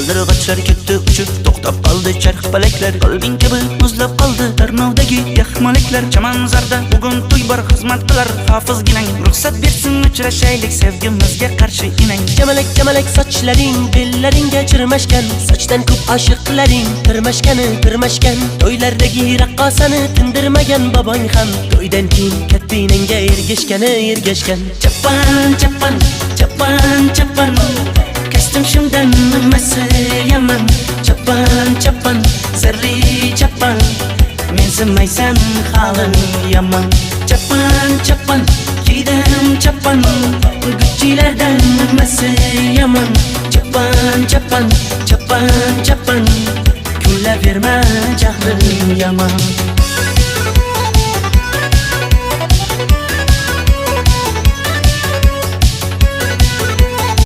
Qaldirg'ochlar ketdi uchib, to'xtab qoldi charx palaklar. Qalbing kabi muzlab qoldi Tarnovdagi yaxmaliklar. Chamanzarda bugun to'y bor, xizmat qilar hofizginang. Ruxsat bersin uchrashaylik, sevgimizga qarshi inang. Kamalak kamalak sochlaring, bellaringga chirmashgan, sochdan ko'p oshiqlaring tirmashgan. To'ylardagi raqqosani tindirmagan bobong ham, to'ydan keyin kattinaga ergashgan. Chappan kastim shundan nimasi yaman. Chappan sirli chappan, mensimaysan halim yaman. Chappan kiydim chappan, guchilardan nimasi yaman. Chappan kullaverma jahlim yaman.